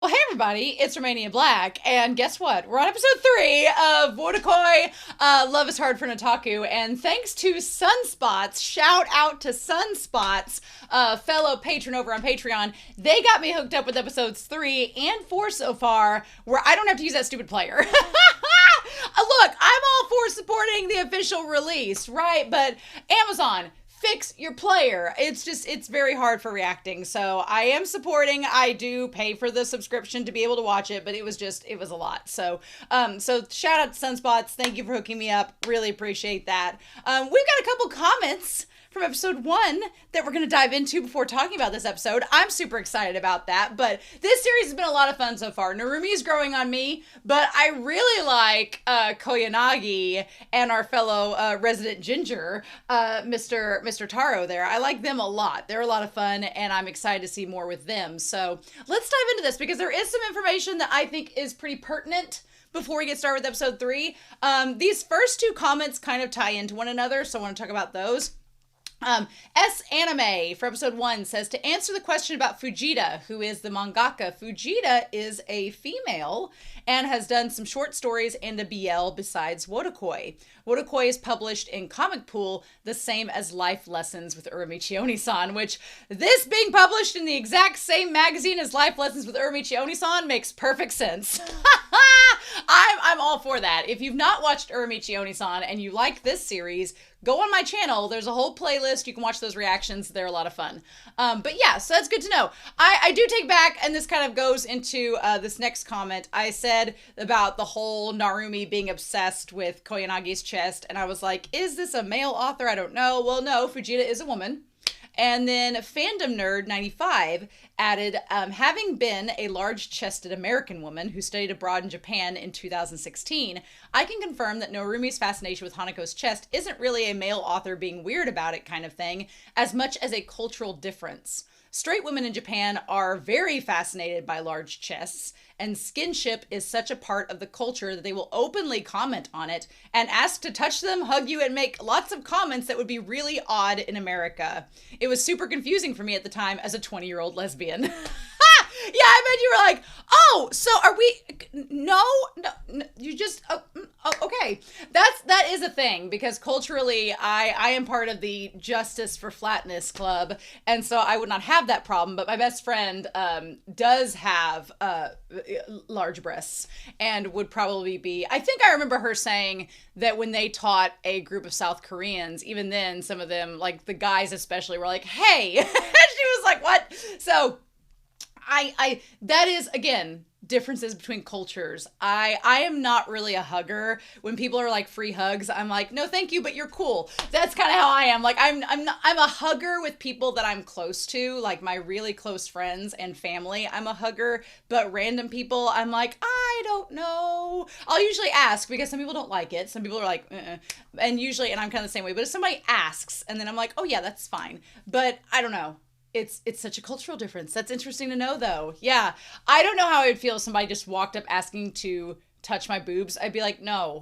Well, hey everybody, it's Romania Black, and guess what? We're on episode 3 of Wotakoi, Love is Hard for an Otaku, and thanks to Sunspots, shout out to Sunspots, fellow patron over on Patreon, they got me hooked up with episodes 3 and 4 so far, where I don't have to use that stupid player. Look, I'm all for supporting the official release, right? But Amazon, fix your player. It's very hard for reacting. So I am supporting. I do pay for the subscription to be able to watch it, but it was a lot. So shout out to Sunspots. Thank you for hooking me up. Really appreciate that. We've got a couple comments from episode 1 that we're going to dive into before talking about this episode. I'm super excited about that, but this series has been a lot of fun so far. Narumi's growing on me, but I really like Koyanagi and our fellow resident ginger, Mr. Taro there. I like them a lot. They're a lot of fun, and I'm excited to see more with them. So let's dive into this, because there is some information that I think is pretty pertinent before we get started with episode 3. These first 2 comments kind of tie into one another, so I want to talk about those. S Anime for episode 1 says, to answer the question about Fujita, who is the mangaka, Fujita is a female and has done some short stories and a BL besides Wotakoi. Wotakoi is published in Comic Pool, the same as Life Lessons with Uramichi Onisan, which this being published in the exact same magazine as Life Lessons with Uramichi Onisan makes perfect sense. I'm all for that. If you've not watched Uramichi Onisan and you like this series, go on my channel. There's a whole playlist. You can watch those reactions. They're a lot of fun. But yeah, so that's good to know. I do take back, and this kind of goes into this next comment. I said about the whole Narumi being obsessed with Koyanagi's chest, and I was like, is this a male author? I don't know. Well, no, Fujita is a woman. And then Fandom Nerd 95 added, having been a large-chested American woman who studied abroad in Japan in 2016, I can confirm that Narumi's fascination with Hanako's chest isn't really a male author being weird about it kind of thing, as much as a cultural difference. Straight women in Japan are very fascinated by large chests, and skinship is such a part of the culture that they will openly comment on it and ask to touch them, hug you, and make lots of comments that would be really odd in America. It was super confusing for me at the time as a 20-year-old lesbian. Yeah, I bet you were like, oh, so are we, no, you just, okay. That is a thing, because culturally, I am part of the Justice for Flatness Club, and so I would not have that problem, but my best friend does have large breasts, and would probably be, I think I remember her saying that when they taught a group of South Koreans, even then, some of them, like the guys especially, were like, hey, and she was like, what? So, that is, again, differences between cultures. I am not really a hugger. When people are like free hugs, I'm like, no, thank you, but you're cool. That's kind of how I am. Like, I'm a hugger with people that I'm close to, like my really close friends and family. I'm a hugger, but random people, I'm like, I don't know. I'll usually ask, because some people don't like it. Some people are like, and usually, and I'm kind of the same way, but if somebody asks, and then I'm like, oh yeah, that's fine. But I don't know. It's such a cultural difference. That's interesting to know, though. Yeah. I don't know how I would feel if somebody just walked up asking to touch my boobs. I'd be like, no.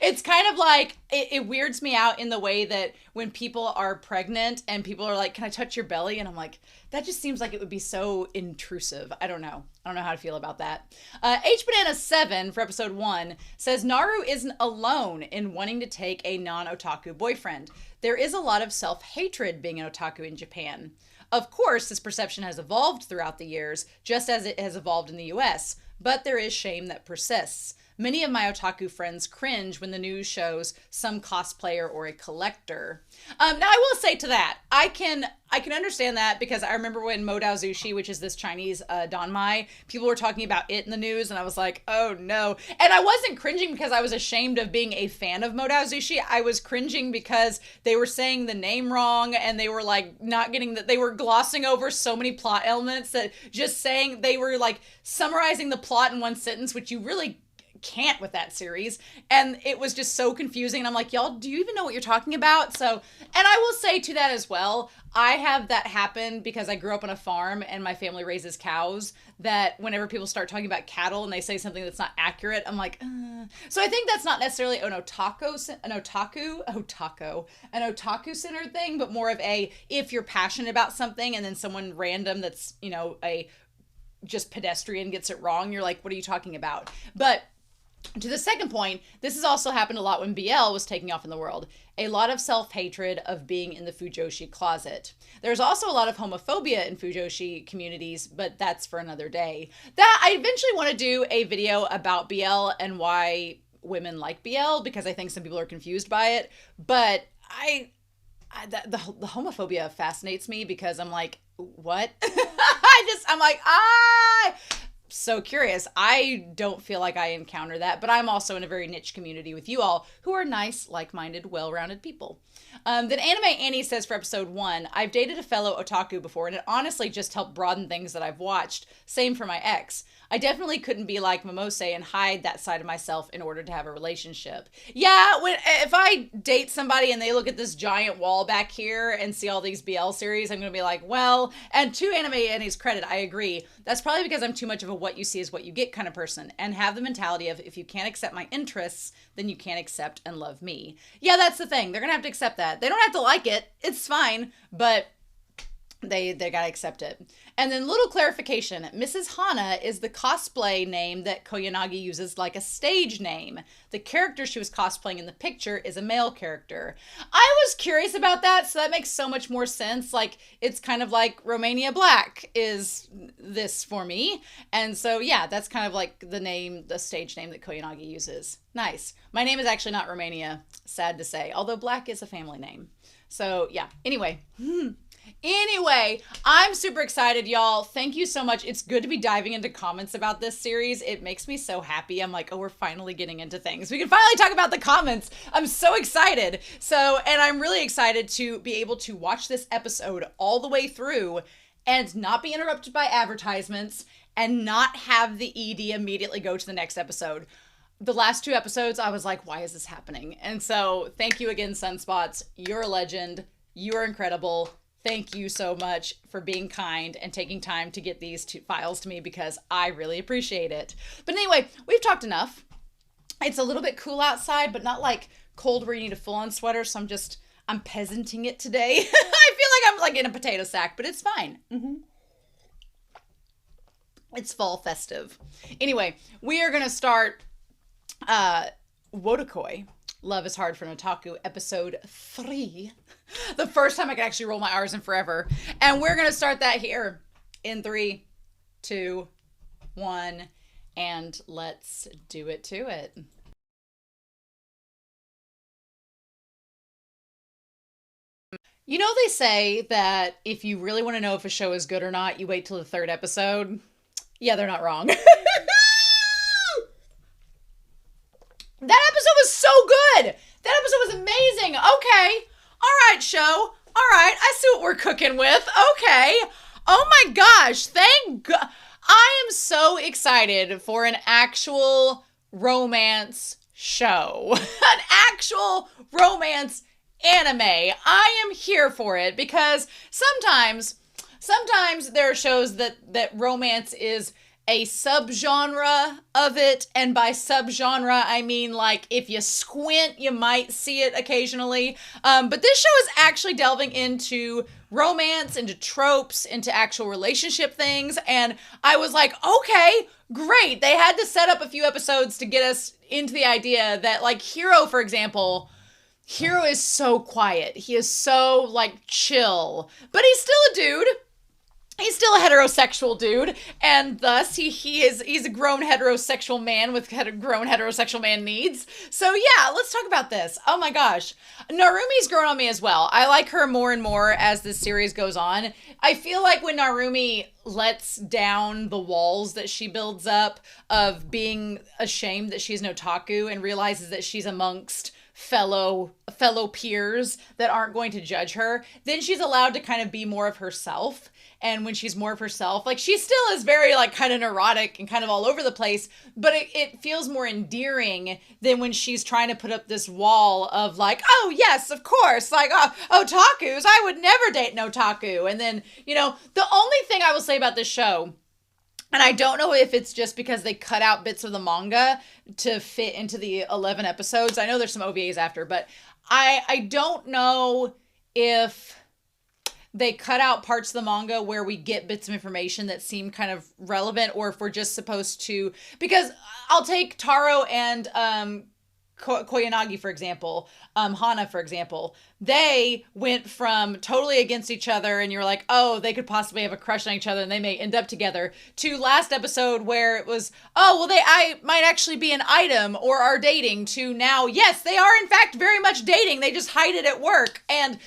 It's kind of like, it weirds me out in the way that when people are pregnant and people are like, can I touch your belly? And I'm like, that just seems like it would be so intrusive. I don't know. I don't know how to feel about that. HBanana7 for episode 1 says, Naru isn't alone in wanting to take a non-otaku boyfriend. There is a lot of self-hatred being an otaku in Japan. Of course, this perception has evolved throughout the years, just as it has evolved in the US, but there is shame that persists. Many of my otaku friends cringe when the news shows some cosplayer or a collector. Now, I will say to that, I can understand that, because I remember when Modao Zushi, which is this Chinese danmai, people were talking about it in the news, and I was like, oh no. And I wasn't cringing because I was ashamed of being a fan of Modao Zushi. I was cringing because they were saying the name wrong, and they were like not getting that, they were glossing over so many plot elements that just saying, they were like summarizing the plot in one sentence, which you really can't with that series, and it was just so confusing, and I'm like, y'all, do you even know what you're talking about? So, and I will say to that as well, I have that happen because I grew up on a farm and my family raises cows, that whenever people start talking about cattle and they say something that's not accurate, I'm like, So I think that's not necessarily an otaku centered thing, but more of a, if you're passionate about something and then someone random that's, you know, a just pedestrian gets it wrong, you're like, what are you talking about? But to the second point, this has also happened a lot when BL was taking off in the world. A lot of self-hatred of being in the Fujoshi closet. There's also a lot of homophobia in Fujoshi communities, but that's for another day. That I eventually want to do a video about BL and why women like BL, because I think some people are confused by it. But the homophobia fascinates me because I'm like, what? I'm like, so curious. I don't feel like I encounter that, but I'm also in a very niche community with you all who are nice, like-minded, well-rounded people. Then Anime Annie says for episode 1, I've dated a fellow otaku before, and it honestly just helped broaden things that I've watched. Same for my ex. I definitely couldn't be like Momose and hide that side of myself in order to have a relationship. Yeah, if I date somebody and they look at this giant wall back here and see all these BL series, I'm going to be like, well, and to Anime Annie's credit, I agree. That's probably because I'm too much of a what you see is what you get kind of person and have the mentality of if you can't accept my interests, then you can't accept and love me. Yeah, that's the thing. They're going to have to accept that. They don't have to like it. It's fine, but they gotta accept it. And then little clarification, Mrs. Hana is the cosplay name that Koyanagi uses like a stage name. The character she was cosplaying in the picture is a male character. I was curious about that, so that makes so much more sense. Like, it's kind of like Romania Black is this for me. And so, yeah, that's kind of like the stage name that Koyanagi uses. Nice. My name is actually not Romania, sad to say, although Black is a family name. So, yeah. Anyway, I'm super excited, y'all. Thank you so much. It's good to be diving into comments about this series. It makes me so happy. I'm like, oh, we're finally getting into things. We can finally talk about the comments. I'm so excited. And I'm really excited to be able to watch this episode all the way through and not be interrupted by advertisements and not have the ED immediately go to the next episode. The last 2 episodes, I was like, why is this happening? And so thank you again, Sunspots. You're a legend. You are incredible. Thank you so much for being kind and taking time to get these 2 files to me because I really appreciate it. But anyway, we've talked enough. It's a little bit cool outside, but not like cold where you need a full-on sweater, so I'm peasanting it today. I feel like I'm like in a potato sack, but it's fine. It's fall festive. Anyway, we are going to start Wotakoi. Love is Hard for an Otaku, episode 3. The first time I could actually roll my R's in forever. And we're going to start that here in 3, 2, 1, and let's do it to it. You know, they say that if you really want to know if a show is good or not, you wait till the 3rd episode. Yeah, they're not wrong. That episode was so good. That episode was amazing. Okay. All right, show. All right. I see what we're cooking with. Okay. Oh my gosh. Thank God. I am so excited for an actual romance show. An actual romance anime. I am here for it because sometimes there are shows that romance is a subgenre of it, and by subgenre I mean like if you squint you might see it occasionally, but this show is actually delving into romance, into tropes, into actual relationship things, and I was like, okay, great. They had to set up a few episodes to get us into the idea that, like, Hiro, for example, Hiro is so quiet, he is so like chill, but he's still a dude. He's still a heterosexual dude, and thus he's a grown heterosexual man with grown heterosexual man needs. So yeah, let's talk about this. Oh my gosh. Narumi's grown on me as well. I like her more and more as this series goes on. I feel like when Narumi lets down the walls that she builds up of being ashamed that she's an otaku and realizes that she's amongst fellow peers that aren't going to judge her, then she's allowed to kind of be more of herself. And when she's more of herself, like, she still is very like kind of neurotic and kind of all over the place, but it feels more endearing than when she's trying to put up this wall of like, oh yes, of course, like, otakus, I would never date an otaku. And then, you know, the only thing I will say about this show, and I don't know if it's just because they cut out bits of the manga to fit into the 11 episodes. I know there's some OVAs after, but I don't know if they cut out parts of the manga where we get bits of information that seem kind of relevant, or if we're just supposed to, because I'll take Taro and Koyanagi, for example, Hana, for example, they went from totally against each other and you're like, oh, they could possibly have a crush on each other and they may end up together, to last episode where it was, oh, well, I might actually be an item or are dating, to now, yes, they are in fact very much dating. They just hide it at work. And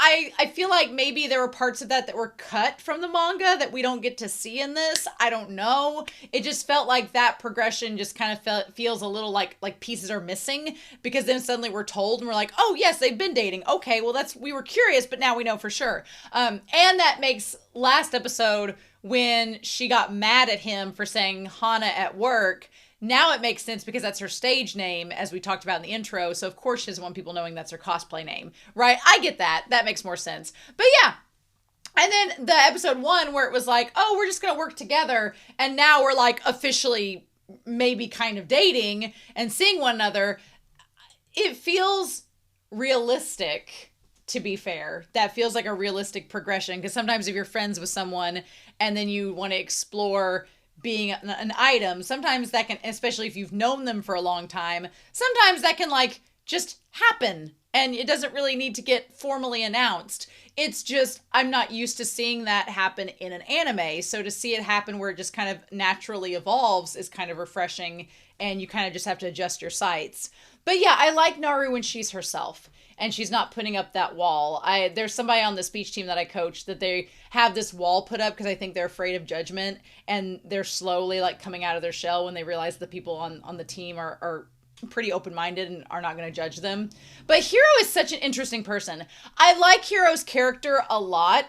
I feel like maybe there were parts of that were cut from the manga that we don't get to see in this. I don't know. It just felt like that progression just kind of feels a little like pieces are missing, because then suddenly we're told and we're like, oh yes, they've been dating. Okay, well we were curious, but now we know for sure. And that makes last episode, when she got mad at him for saying Hana at work, now it makes sense because that's her stage name, as we talked about in the intro. So of course she doesn't want people knowing that's her cosplay name, right? I get that. That makes more sense. But yeah. And then the episode 1 where it was like, oh, we're just going to work together. And now we're like officially maybe kind of dating and seeing one another. It feels realistic, to be fair. That feels like a realistic progression, because sometimes if you're friends with someone and then you want to explore being an item, sometimes that can, especially if you've known them for a long time, sometimes that can like just happen and it doesn't really need to get formally announced. It's just, I'm not used to seeing that happen in an anime. So to see it happen where it just kind of naturally evolves is kind of refreshing, and you kind of just have to adjust your sights. But yeah, I like Naru when she's herself and she's not putting up that wall. There's somebody on the speech team that I coach that they have this wall put up because I think they're afraid of judgment, and they're slowly like coming out of their shell when they realize the people on the team are pretty open-minded and are not going to judge them. But Hiro is such an interesting person. I like Hiro's character a lot.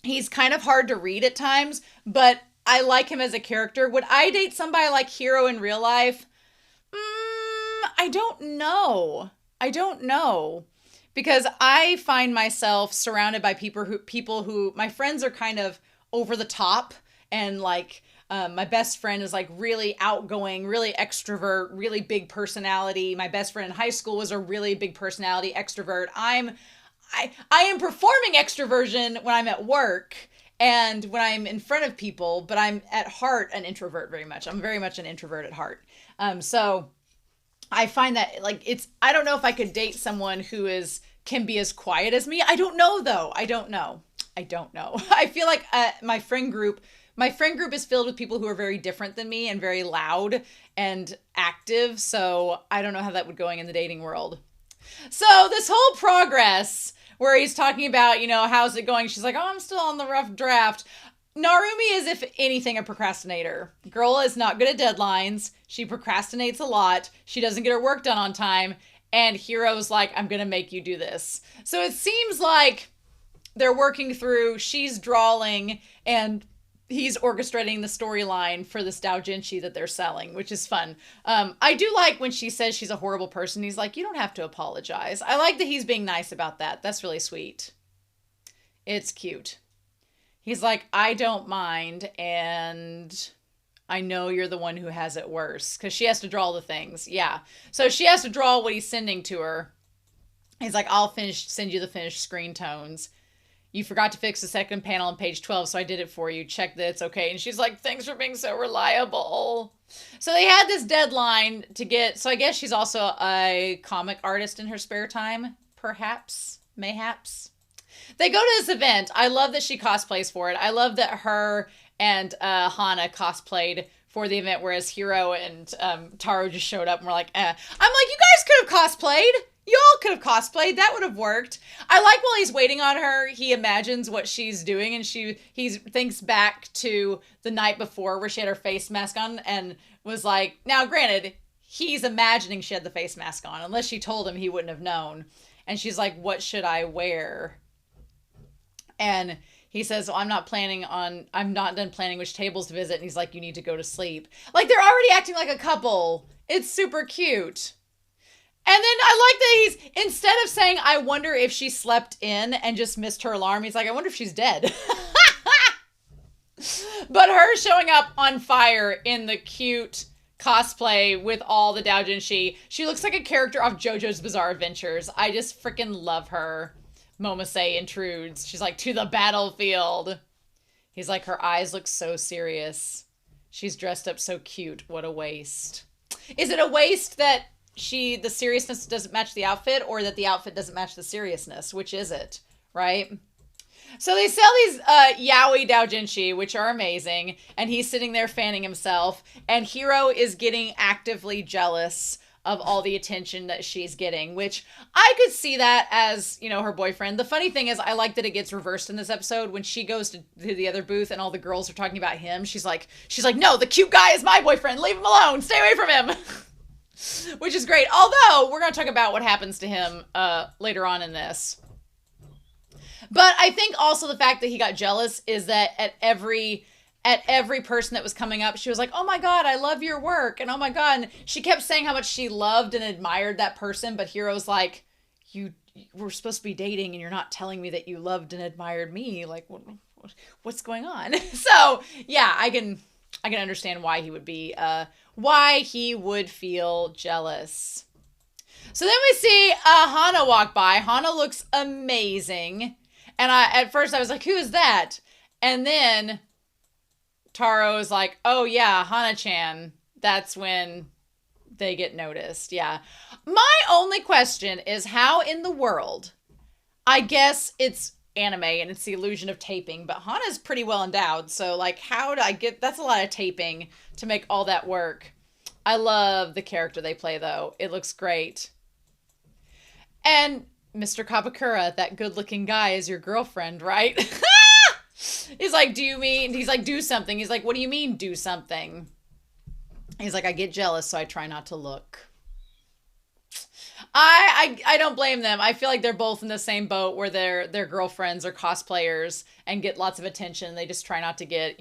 He's kind of hard to read at times, but I like him as a character. Would I date somebody like Hiro in real life? I don't know. Because I find myself surrounded by people who my friends are kind of over the top, and like my best friend is like really outgoing, really extrovert, really big personality. My best friend in high school was a really big personality, extrovert. I am performing extroversion when I'm at work and when I'm in front of people, but I'm at heart an introvert very much. I'm very much an introvert at heart. So I find that like I don't know if I could date someone who can be as quiet as me. I don't know though. I don't know. I feel like my friend group is filled with people who are very different than me and very loud and active. So I don't know how that would go in the dating world. So this whole progress where he's talking about, how's it going? She's like, oh, I'm still on the rough draft. Narumi is, if anything, a procrastinator. Girl is not good at deadlines. She procrastinates a lot. She doesn't get her work done on time. And Hiro's like, I'm going to make you do this. So it seems like they're working through, she's drawing, and he's orchestrating the storyline for this doujinshi that they're selling, which is fun. I do like when she says she's a horrible person. He's like, you don't have to apologize. I like that he's being nice about that. That's really sweet. It's cute. He's like, I don't mind, and I know you're the one who has it worse. Because she has to draw the things. Yeah. So she has to draw what he's sending to her. He's like, I'll send you the finished screen tones. You forgot to fix the second panel on page 12, so I did it for you. Check that it's okay. And she's like, thanks for being so reliable. So they had this deadline to get... So I guess she's also a comic artist in her spare time. Perhaps. Mayhaps. They go to this event. I love that she cosplays for it. I love that her and Hana cosplayed for the event, whereas Hiro and Taro just showed up and were like, eh. I'm like, you guys could have cosplayed. Y'all could have cosplayed. That would have worked. I like while he's waiting on her, he imagines what she's doing, and he thinks back to the night before where she had her face mask on and was like, now granted, he's imagining she had the face mask on. Unless she told him, he wouldn't have known. And she's like, what should I wear? And he says, well, I'm not done planning which tables to visit. And he's like, you need to go to sleep. Like, they're already acting like a couple. It's super cute. And then I like that he's, instead of saying, I wonder if she slept in and just missed her alarm, he's like, I wonder if she's dead. But her showing up on fire in the cute cosplay with all the doujinshi, she looks like a character off JoJo's Bizarre Adventures. I just freaking love her. Momose intrudes. She's like, to the battlefield. He's like, her eyes look so serious. She's dressed up so cute. What a waste. Is it a waste that the seriousness doesn't match the outfit, or that the outfit doesn't match the seriousness? Which is it, right? So they sell these yaoi doujinshi, which are amazing, and he's sitting there fanning himself, and Hiro is getting actively jealous of all the attention that she's getting, which I could see that as, her boyfriend. The funny thing is, I like that it gets reversed in this episode. When she goes to the other booth and all the girls are talking about him, she's like, no, the cute guy is my boyfriend. Leave him alone. Stay away from him. Which is great. Although, we're going to talk about what happens to him later on in this. But I think also the fact that he got jealous is that at every person that was coming up, she was like, oh my God, I love your work. And oh my God. And she kept saying how much she loved and admired that person. But Hiro's like, we're supposed to be dating and you're not telling me that you loved and admired me. Like, what's going on? So yeah, I can understand why he would be, why he would feel jealous. So then we see Hana walk by. Hana looks amazing. And at first I was like, who is that? And then Taro is like, oh yeah, Hana-chan. That's when they get noticed. Yeah. My only question is, how in the world, I guess it's anime and it's the illusion of taping, but Hana's pretty well endowed. So like, how do I get, that's a lot of taping to make all that work. I love the character they play though. It looks great. And Mr. Kabakura, that good-looking guy, is your girlfriend, right? He's like, he's like, do something. He's like, what do you mean, do something? He's like, I get jealous, so I try not to look. I don't blame them. I feel like they're both in the same boat where they're girlfriends or cosplayers and get lots of attention. They just try not to get,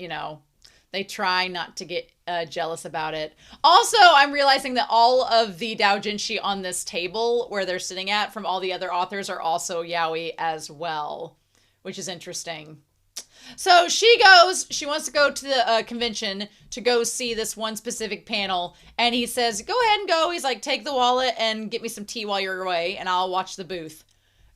they try not to get jealous about it. Also, I'm realizing that all of the doujinshi on this table where they're sitting at from all the other authors are also yaoi as well, which is interesting. So she wants to go to the convention to go see this one specific panel. And he says, go ahead and go. He's like, take the wallet and get me some tea while you're away and I'll watch the booth.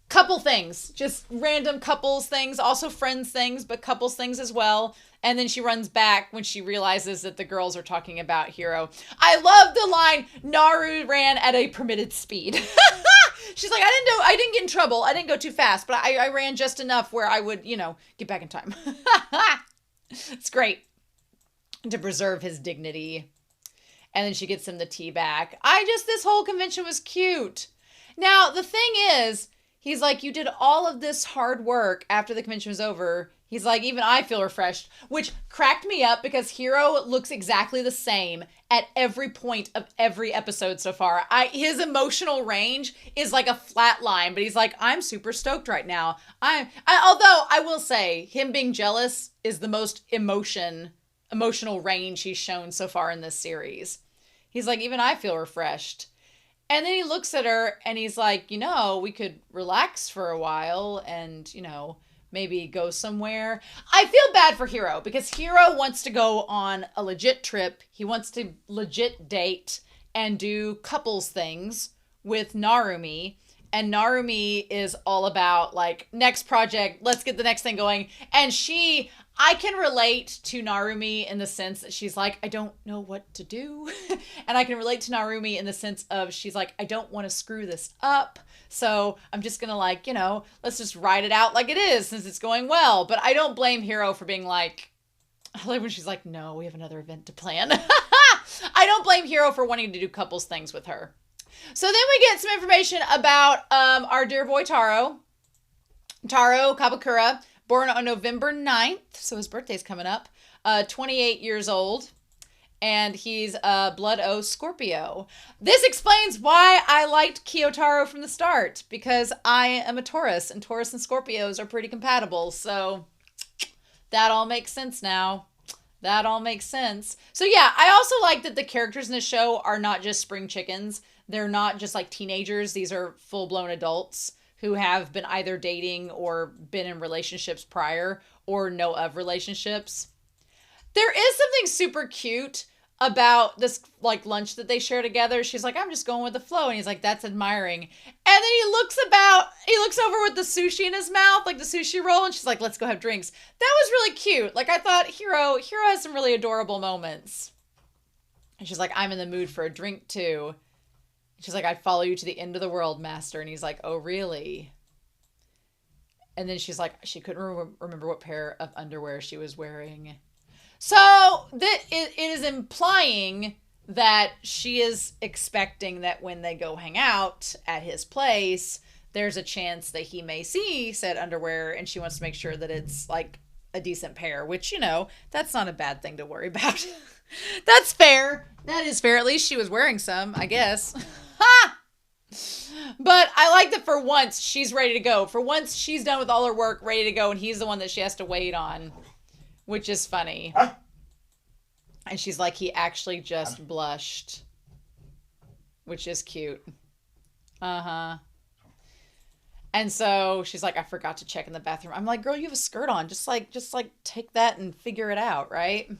Couple things, just random couples things, also friends things, but couples things as well. And then she runs back when she realizes that the girls are talking about Hiro. I love the line, Naru ran at a permitted speed. She's like, I didn't get in trouble. I didn't go too fast, but I ran just enough where I would, get back in time. It's great to preserve his dignity. And then she gets him the tea back. This whole convention was cute. Now, the thing is, he's like, you did all of this hard work after the convention was over. He's like, even I feel refreshed, which cracked me up because Hiro looks exactly the same at every point of every episode so far. His emotional range is like a flat line, but he's like, I'm super stoked right now. Although I will say, him being jealous is the most emotional range he's shown so far in this series. He's like, even I feel refreshed. And then he looks at her and he's like, we could relax for a while and, maybe go somewhere. I feel bad for Hiro because Hiro wants to go on a legit trip. He wants to legit date and do couples things with Narumi. And Narumi is all about like, next project, let's get the next thing going. And I can relate to Narumi in the sense that she's like, I don't know what to do. And I can relate to Narumi in the sense of she's like, I don't want to screw this up. So I'm just going to let's just ride it out like it is since it's going well. But I don't blame Hiro for being like, I like when she's like, no, we have another event to plan. I don't blame Hiro for wanting to do couples things with her. So then we get some information about our dear boy Taro Kabakura, born on November 9th, so his birthday's coming up, 28 years old, and he's a Blood O Scorpio. This explains why I liked Kiyotaro from the start, because I am a Taurus, and Taurus and Scorpios are pretty compatible, so that all makes sense now. That all makes sense. So yeah, I also like that the characters in the show are not just spring chickens. They're not just like teenagers. These are full-blown adults who have been either dating or been in relationships prior or know of relationships. There is something super cute about this like lunch that they share together. She's like, I'm just going with the flow. And he's like, that's admiring. And then he looks over with the sushi in his mouth, like the sushi roll. And she's like, let's go have drinks. That was really cute. Like I thought Hiro has some really adorable moments. And she's like, I'm in the mood for a drink too. She's like, I'd follow you to the end of the world, master. And he's like, oh, really? And then she's like, she couldn't remember what pair of underwear she was wearing. So it is implying that she is expecting that when they go hang out at his place, there's a chance that he may see said underwear, and she wants to make sure that it's like a decent pair, which, you know, that's not a bad thing to worry about. That's fair. That is fair. At least she was wearing some, I guess. Ha! But I like that for once she's ready to go. For once she's done with all her work, ready to go, and he's the one that she has to wait on, which is funny. And she's like, he actually just blushed, which is cute. Uh-huh. And so she's like, I forgot to check in the bathroom. I'm like, girl, you have a skirt on. Just like take that and figure it out, right?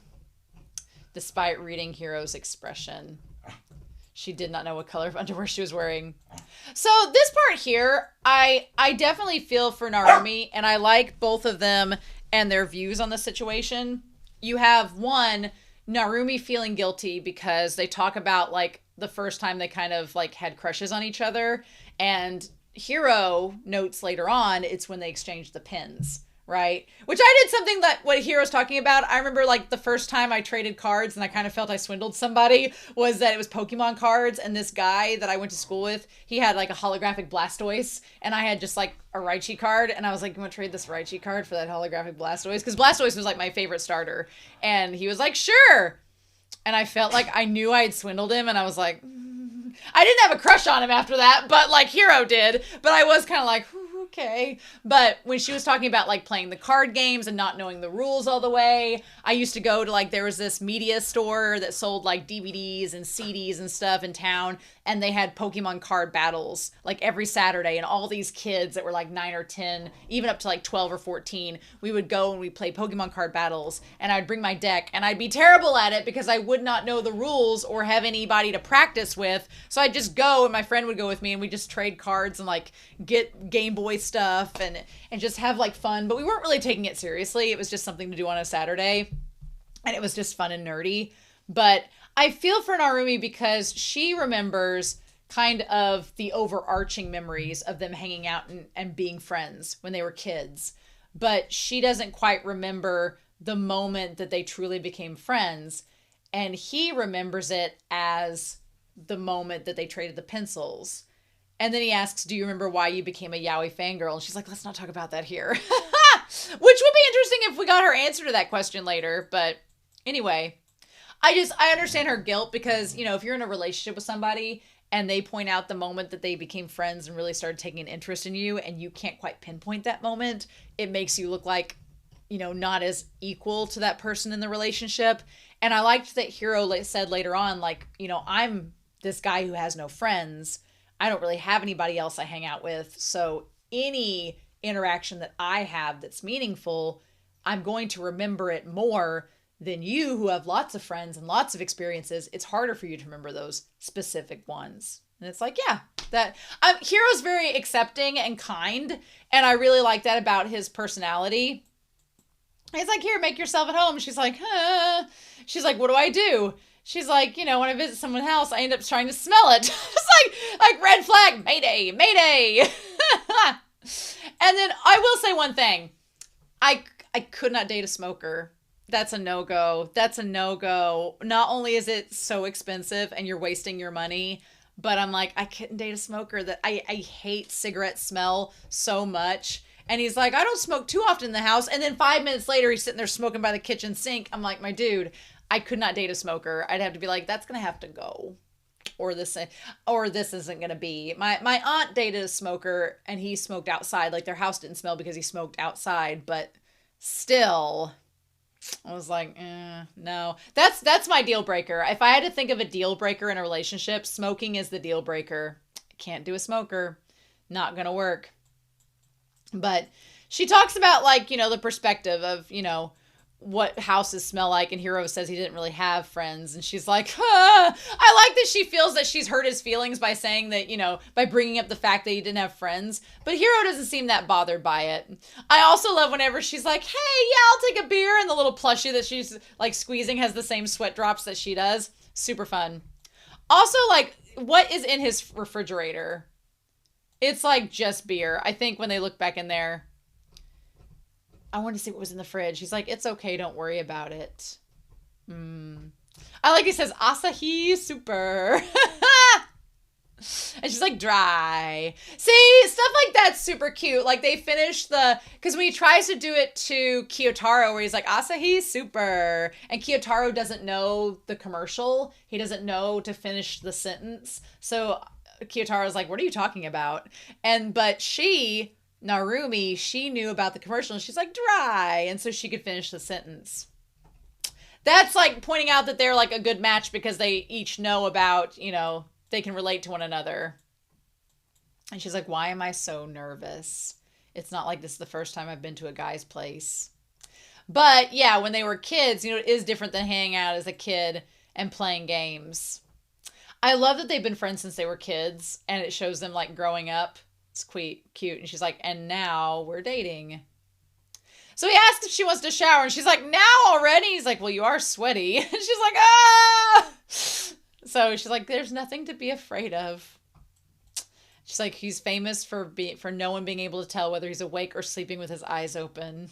Despite reading Hiro's expression, she did not know what color of underwear she was wearing. So this part here, I definitely feel for Narumi, and I like both of them and their views on the situation. You have one, Narumi feeling guilty because they talk about like the first time they kind of like had crushes on each other, and Hiro notes later on it's when they exchanged the pins, right? Which I did something that what Hiro's talking about. I remember like the first time I traded cards and I kind of felt I swindled somebody was that it was Pokemon cards, and this guy that I went to school with, he had like a holographic Blastoise and I had just like a Raichu card, and I was like, you want to trade this Raichu card for that holographic Blastoise? Because Blastoise was like my favorite starter, and he was like, sure. And I felt like I knew I had swindled him, and I was like, I didn't have a crush on him after that, but like Hiro did. But I was kind of like, okay. But when she was talking about like playing the card games and not knowing the rules all the way, I used to go to like, there was this media store that sold like DVDs and CDs and stuff in town, and they had Pokemon card battles like every Saturday, and all these kids that were like 9 or 10, even up to like 12 or 14, we would go and we'd play Pokemon card battles, and I'd bring my deck, and I'd be terrible at it because I would not know the rules or have anybody to practice with. So I'd just go, and my friend would go with me, and we'd just trade cards and like get Game Boy stuff and just have like fun. But we weren't really taking it seriously. It was just something to do on a Saturday, and it was just fun and nerdy. But I feel for Narumi because she remembers kind of the overarching memories of them hanging out and being friends when they were kids. But she doesn't quite remember the moment that they truly became friends. And he remembers it as the moment that they traded the pencils. And then he asks, do you remember why you became a yaoi fangirl? And she's like, let's not talk about that here. Which would be interesting if we got her answer to that question later. But anyway, I understand her guilt because, you know, if you're in a relationship with somebody and they point out the moment that they became friends and really started taking an interest in you, and you can't quite pinpoint that moment, it makes you look like, you know, not as equal to that person in the relationship. And I liked that Hiro said later on, like, you know, I'm this guy who has no friends. I don't really have anybody else I hang out with. So any interaction that I have that's meaningful, I'm going to remember it more than you who have lots of friends and lots of experiences. It's harder for you to remember those specific ones. And it's like, yeah, that Hiro's very accepting and kind. And I really like that about his personality. He's like, here, make yourself at home. She's like, huh? She's like, what do I do? She's like, you know, when I visit someone's house, I end up trying to smell it. It's like red flag, mayday, mayday. And then I will say one thing. I could not date a smoker. That's a no-go. That's a no-go. Not only is it so expensive and you're wasting your money, but I'm like, I couldn't date a smoker. That I hate cigarette smell so much. And he's like, I don't smoke too often in the house. And then 5 minutes later, he's sitting there smoking by the kitchen sink. I'm like, my dude, I could not date a smoker. I'd have to be like, that's going to have to go. Or this isn't going to be. My aunt dated a smoker, and he smoked outside. Like, their house didn't smell because he smoked outside. But still, I was like, no. That's my deal breaker. If I had to think of a deal breaker in a relationship, smoking is the deal breaker. I can't do a smoker. Not going to work. But she talks about, like, you know, the perspective of, you know, what houses smell like, and Hiro says he didn't really have friends, and she's like, I like that she feels that she's hurt his feelings by saying that, by bringing up the fact that he didn't have friends, but Hiro doesn't seem that bothered by it. I also love whenever she's like, hey, yeah, I'll take a beer, and the little plushie that she's like squeezing has the same sweat drops that she does. Super fun. Also, like, what is in his refrigerator? It's like just beer. I think when they look back in there, I want to see what was in the fridge. He's like, it's okay, don't worry about it. I like he says, Asahi Super. And she's like, dry. See, stuff like that's super cute. Like, they finish because when he tries to do it to Kiyotaro, where he's like, Asahi Super. And Kiyotaro doesn't know the commercial. He doesn't know to finish the sentence. So Kiyotaro's like, what are you talking about? But Narumi, she knew about the commercial, and she's like, dry. And so she could finish the sentence. That's like pointing out that they're like a good match because they each know about, they can relate to one another. And she's like, why am I so nervous? It's not like this is the first time I've been to a guy's place. But yeah, when they were kids, it is different than hanging out as a kid and playing games. I love that they've been friends since they were kids, and it shows them like growing up. It's cute. And she's like, and now we're dating. So he asks if she wants to shower, and she's like, now already? He's like, well, you are sweaty. And she's like, ah! So she's like, there's nothing to be afraid of. She's like, he's famous for no one being able to tell whether he's awake or sleeping with his eyes open.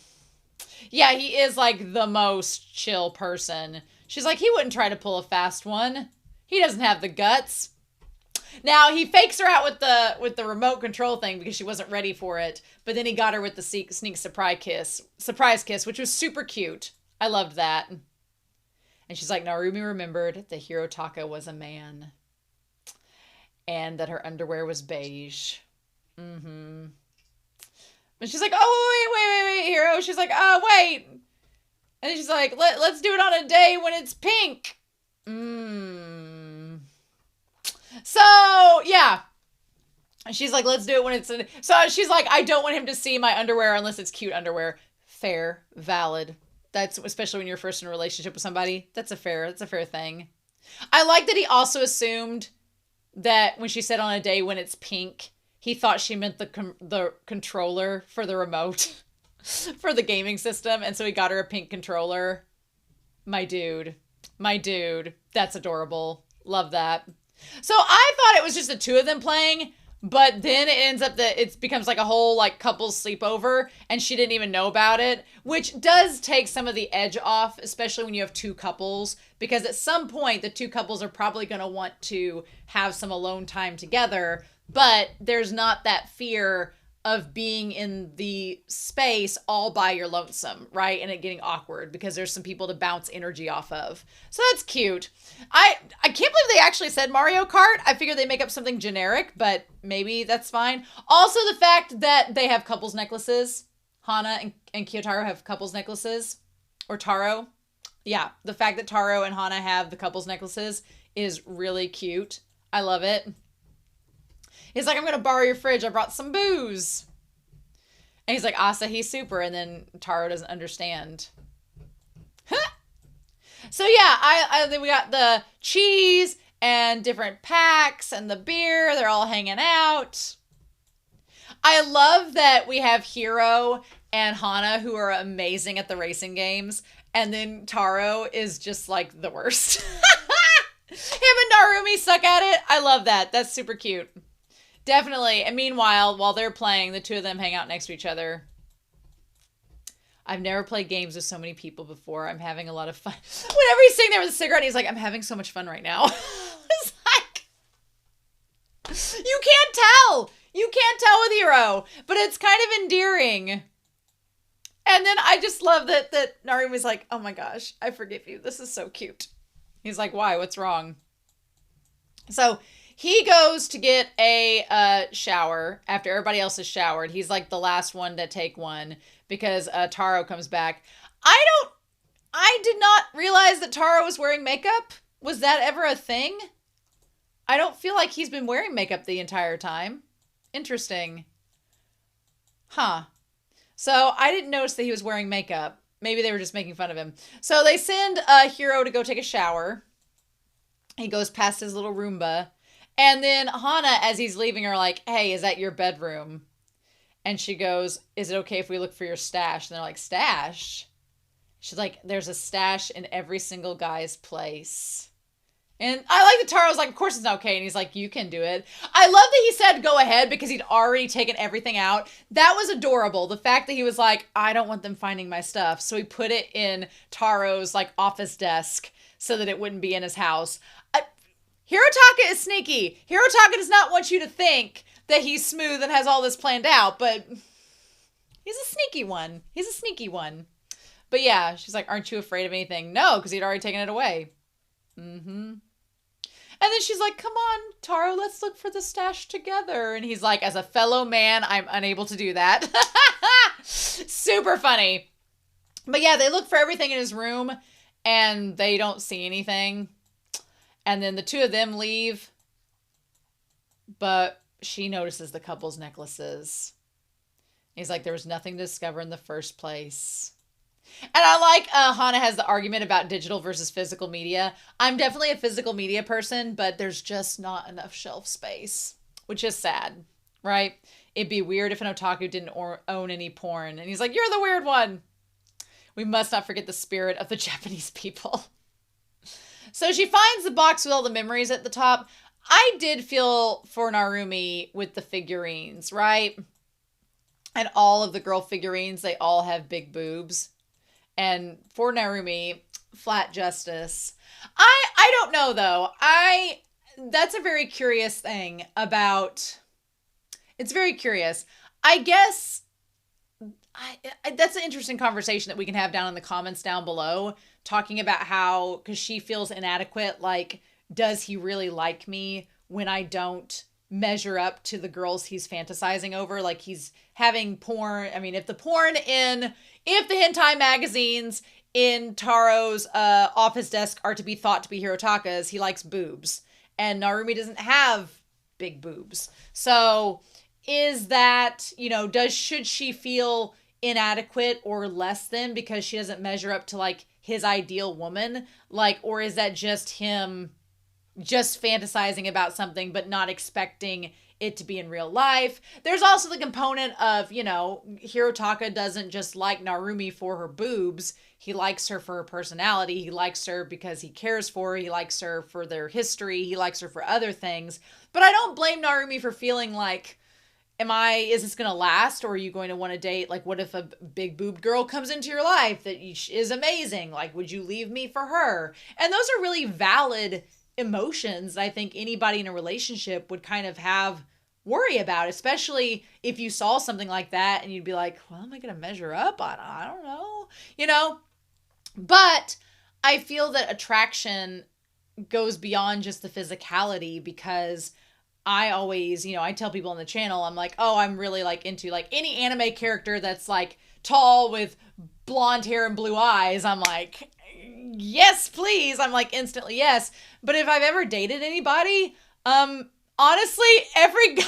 Yeah, he is like the most chill person. She's like, he wouldn't try to pull a fast one. He doesn't have the guts. Now, he fakes her out with the remote control thing because she wasn't ready for it. But then he got her with the sneak surprise kiss, which was super cute. I loved that. And she's like, Narumi remembered that Hirotaka was a man. And that her underwear was beige. And she's like, oh, wait, Hiro. She's like, wait. And then she's like, let's do it on a day when it's pink. So, yeah. She's like, let's do it when it's... So she's like, I don't want him to see my underwear unless it's cute underwear. Fair. Valid. That's, especially when you're first in a relationship with somebody. That's a fair thing. I like that he also assumed that when she said on a day when it's pink, he thought she meant the controller for the remote. For the gaming system. And so he got her a pink controller. My dude. That's adorable. Love that. So I thought it was just the two of them playing, but then it ends up that it becomes like a whole like couples sleepover, and she didn't even know about it, which does take some of the edge off, especially when you have two couples, because at some point the two couples are probably going to want to have some alone time together, but there's not that fear of being in the space all by your lonesome, right? And it getting awkward because there's some people to bounce energy off of. So that's cute. I can't believe they actually said Mario Kart. I figured they make up something generic, but maybe that's fine. Also, the fact that they have couples necklaces. Hana and Kiyotaro have couples necklaces. Or Taro. Yeah, the fact that Taro and Hana have the couples necklaces is really cute. I love it. He's like, I'm going to borrow your fridge. I brought some booze. And he's like, Asahi Super. And then Taro doesn't understand. So yeah, I then we got the cheese and different packs and the beer. They're all hanging out. I love that we have Hiro and Hana who are amazing at the racing games. And then Taro is just like the worst. Him and Narumi suck at it. I love that. That's super cute. Definitely. And meanwhile, while they're playing, the two of them hang out next to each other. I've never played games with so many people before. I'm having a lot of fun. Whenever he's sitting there with a cigarette, he's like, I'm having so much fun right now. It's like, you can't tell. You can't tell with Hiro, but it's kind of endearing. And then I just love that Narumi's like, oh my gosh, I forgive you. This is so cute. He's like, why? What's wrong? So he goes to get a shower after everybody else has showered. He's like the last one to take one because Taro comes back. I did not realize that Taro was wearing makeup. Was that ever a thing? I don't feel like he's been wearing makeup the entire time. Interesting. Huh. So I didn't notice that he was wearing makeup. Maybe they were just making fun of him. So they send Hiro to go take a shower. He goes past his little Roomba. And then Hana, as he's leaving, are like, hey, is that your bedroom? And she goes, is it okay if we look for your stash? And they're like, stash? She's like, there's a stash in every single guy's place. And I like that Taro's like, of course it's not okay. And he's like, you can do it. I love that he said go ahead because he'd already taken everything out. That was adorable. The fact that he was like, I don't want them finding my stuff. So he put it in Taro's like office desk so that it wouldn't be in his house. Hirotaka is sneaky. Hirotaka does not want you to think that he's smooth and has all this planned out, but he's a sneaky one. He's a sneaky one. But yeah, she's like, aren't you afraid of anything? No, because he'd already taken it away. Mm-hmm. And then she's like, come on, Taro, let's look for the stash together. And he's like, as a fellow man, I'm unable to do that. Super funny. But yeah, they look for everything in his room and they don't see anything. And then the two of them leave. But she notices the couple's necklaces. He's like, there was nothing to discover in the first place. And I like Hana has the argument about digital versus physical media. I'm definitely a physical media person, but there's just not enough shelf space, which is sad, right? It'd be weird if an otaku didn't own any porn. And he's like, you're the weird one. We must not forget the spirit of the Japanese people. So she finds the box with all the memories at the top. I did feel for Narumi with the figurines, right? And all of the girl figurines, they all have big boobs. And for Narumi, flat justice. I don't know though. That's a very curious thing about, it's very curious. I guess that's an interesting conversation that we can have down in the comments down below, talking about how, because she feels inadequate, like, does he really like me when I don't measure up to the girls he's fantasizing over? Like, he's having porn. I mean, if the hentai magazines in Taro's office desk are to be thought to be Hirotaka's, he likes boobs. And Narumi doesn't have big boobs. So is that, should she feel inadequate or less than because she doesn't measure up to like his ideal woman? Like, or is that just him just fantasizing about something but not expecting it to be in real life? There's also the component of, Hirotaka doesn't just like Narumi for her boobs. He likes her for her personality. He likes her because he cares for her. He likes her for their history. He likes her for other things. But I don't blame Narumi for feeling like, is this going to last? Or are you going to want to date? Like, what if a big boob girl comes into your life that is amazing? Like, would you leave me for her? And those are really valid emotions I think anybody in a relationship would kind of worry about, especially if you saw something like that and you'd be like, well, am I going to measure up? I don't know, But I feel that attraction goes beyond just the physicality, because I always, I tell people on the channel, I'm like, oh, I'm really like into like any anime character that's like tall with blonde hair and blue eyes. I'm like, yes, please. I'm like instantly yes. But if I've ever dated anybody, honestly, every guy,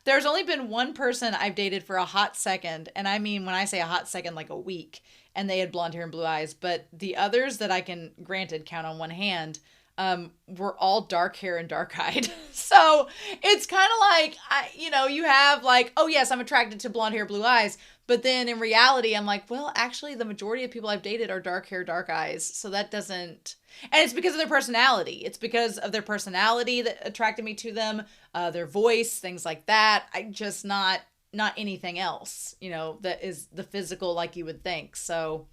there's only been one person I've dated for a hot second. And I mean, when I say a hot second, like a week, and they had blonde hair and blue eyes. But the others that I can, granted, count on one hand, were all dark hair and dark eyed. So it's kind of like, you have like, oh yes, I'm attracted to blonde hair, blue eyes. But then in reality, I'm like, well, actually the majority of people I've dated are dark hair, dark eyes. So that doesn't, and it's because of their personality. It's because of their personality that attracted me to them, their voice, things like that. I just not anything else, that is the physical like you would think. So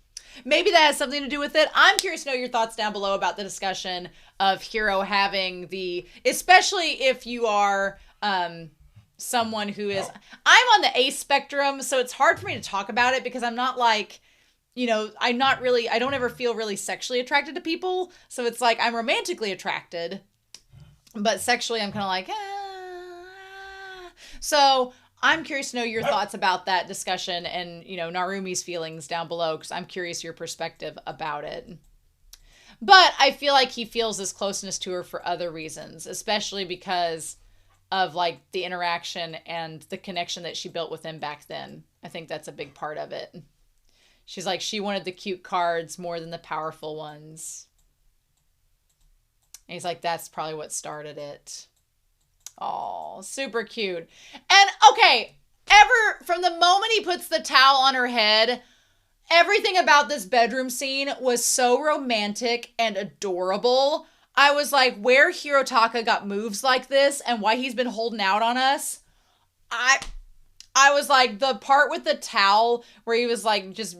maybe that has something to do with it. I'm curious to know your thoughts down below about the discussion of Hiro having especially if you are someone who is, I'm on the A spectrum, so it's hard for me to talk about it because I'm not like, I don't ever feel really sexually attracted to people. So it's like I'm romantically attracted, but sexually I'm kind of like, So I'm curious to know your thoughts about that discussion and, Narumi's feelings down below, because I'm curious your perspective about it. But I feel like he feels this closeness to her for other reasons, especially because of like the interaction and the connection that she built with him back then. I think that's a big part of it. She's like, she wanted the cute cards more than the powerful ones. And he's like, that's probably what started it. Oh, super cute. And okay, from the moment he puts the towel on her head, everything about this bedroom scene was so romantic and adorable. I was like, where Hirotaka got moves like this and why he's been holding out on us. I was like, the part with the towel where he was like just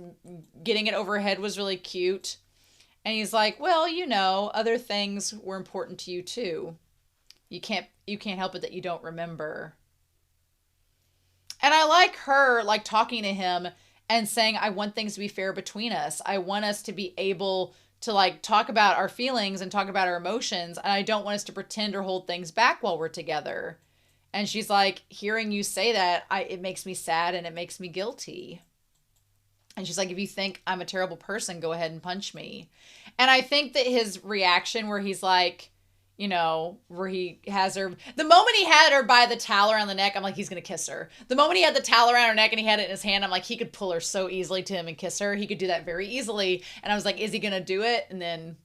getting it over her head was really cute. And he's like, well, you know, other things were important to you too. You can't help it that you don't remember. And I like her like talking to him and saying, I want things to be fair between us. I want us to be able to like talk about our feelings and talk about our emotions. And I don't want us to pretend or hold things back while we're together. And she's like, hearing you say that, it makes me sad and it makes me guilty. And she's like, if you think I'm a terrible person, go ahead and punch me. And I think that his reaction where he's like, you know, where he has her, the moment he had her by the towel around the neck, I'm like, he's going to kiss her. The moment he had the towel around her neck and he had it in his hand, I'm like, he could pull her so easily to him and kiss her. He could do that very easily. And I was like, is he going to do it? And then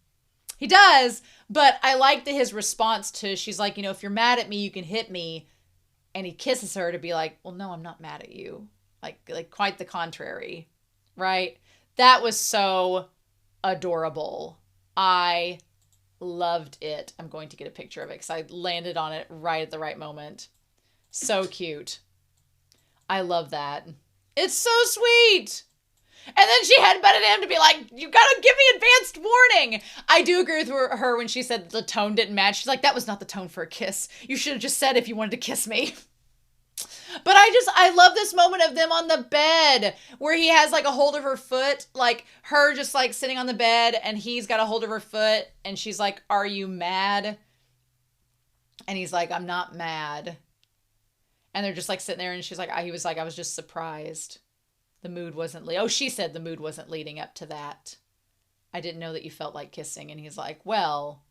he does. But I like that his response to, she's like, you know, if you're mad at me, you can hit me. And he kisses her to be like, well, no, I'm not mad at you. Like quite the contrary, right? That was so adorable. I loved it. I'm going to get a picture of it because I landed on it right at the right moment. So cute. I love that. It's so sweet. And then she headbutted him to be like, you gotta give me advanced warning. I do agree with her when she said the tone didn't match. She's like, that was not the tone for a kiss. You should have just said if you wanted to kiss me. But I love this moment of them on the bed where he has like a hold of her foot, like her just like sitting on the bed and he's got a hold of her foot and she's like, are you mad? And he's like, I'm not mad. And they're just like sitting there and she's like, he was like, I was just surprised. The mood wasn't, she said the mood wasn't leading up to that. I didn't know that you felt like kissing. And he's like, well,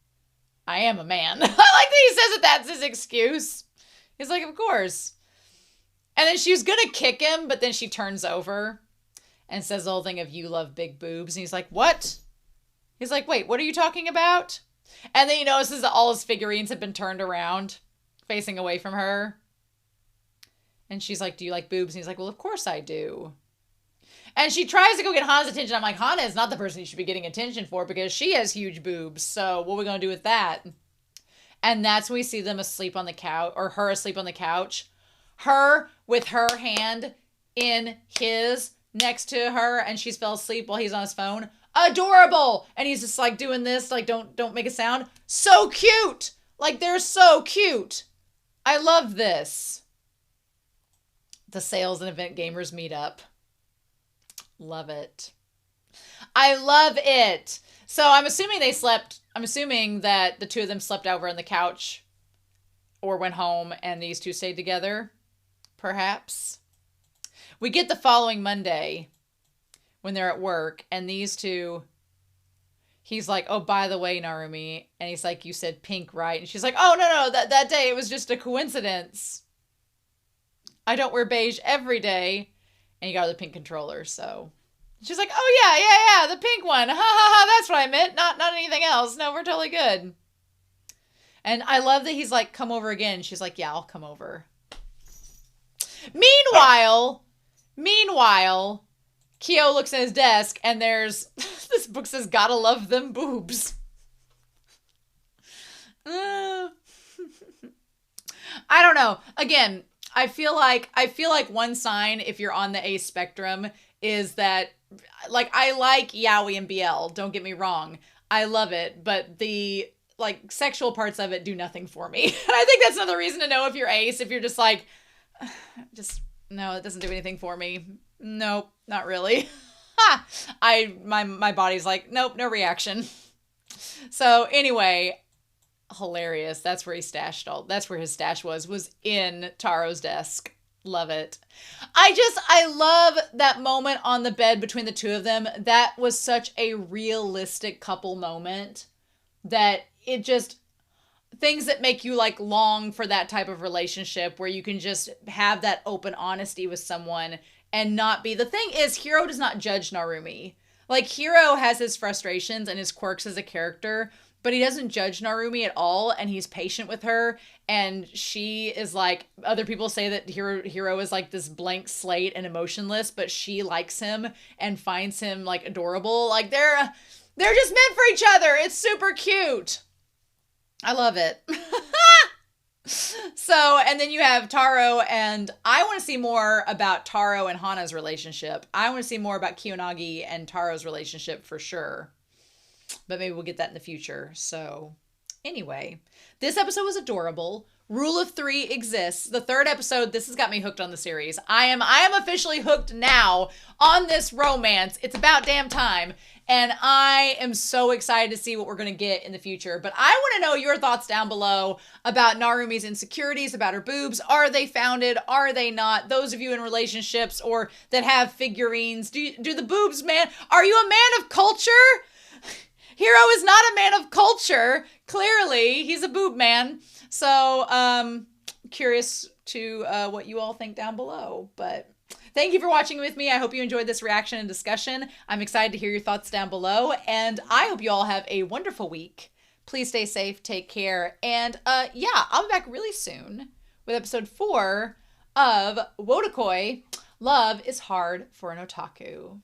I am a man. I like that he says that that's his excuse. He's like, of course. And then she was going to kick him, but then she turns over and says the whole thing of you love big boobs. And he's like, what? He's like, wait, what are you talking about? And then he notices that all his figurines have been turned around, facing away from her. And she's like, do you like boobs? And he's like, well, of course I do. And she tries to go get Hana's attention. I'm like, Hana is not the person you should be getting attention for because she has huge boobs. So what are we going to do with that? And that's when we see them asleep on the couch, or her asleep on the couch. Her with her hand in his next to her, and she's fell asleep while he's on his phone. Adorable! And he's just like doing this, like don't make a sound. So cute! Like they're so cute. I love this. The sales and event gamers meet up. Love it. I love it. So I'm assuming that the two of them slept over on the couch or went home and these two stayed together. Perhaps. We get the following Monday when they're at work and these two, he's like, oh, by the way, Narumi. And he's like, you said pink, right? And she's like, oh, no, that day it was just a coincidence. I don't wear beige every day. And you got the pink controller, so. She's like, oh, yeah, the pink one. Ha, ha, ha, that's what I meant. Not anything else. No, we're totally good. And I love that he's like, come over again. She's like, yeah, I'll come over. Meanwhile, Kyo looks at his desk and there's, this book says, gotta love them boobs. I don't know. Again, I feel like one sign, if you're on the A spectrum, is that, like, I like yaoi and BL, don't get me wrong. I love it, but the, like, sexual parts of it do nothing for me. And I think that's another reason to know if you're ace, if you're just like, no, it doesn't do anything for me. Nope, not really. My body's like, nope, no reaction. So anyway, hilarious. That's where his stash was in Taro's desk. Love it. I love that moment on the bed between the two of them. That was such a realistic couple moment that it just, things that make you like long for that type of relationship where you can just have that open honesty with someone and not be. The thing is, Hiro does not judge Narumi. Like, Hiro has his frustrations and his quirks as a character, but he doesn't judge Narumi at all, and he's patient with her, and she is like, other people say that Hiro is like this blank slate and emotionless, but she likes him and finds him like adorable. Like, they're just meant for each other. It's super cute. I love it. So, and then you have Taro, and I want to see more about Taro and Hana's relationship. I want to see more about Kiyonagi and Taro's relationship for sure. But maybe we'll get that in the future. So, anyway, this episode was adorable. Rule of 3 exists. The 3rd episode, this has got me hooked on the series. I am officially hooked now on this romance. It's about damn time. And I am so excited to see what we're going to get in the future. But I want to know your thoughts down below about Narumi's insecurities, about her boobs. Are they founded? Are they not? Those of you in relationships or that have figurines, do the boobs, man? Are you a man of culture? Hiro is not a man of culture. Clearly, he's a boob man. So, curious to what you all think down below. But thank you for watching with me. I hope you enjoyed this reaction and discussion. I'm excited to hear your thoughts down below. And I hope you all have a wonderful week. Please stay safe, take care. And yeah, I'll be back really soon with episode 4 of Wotakoi, Love is Hard for an Otaku.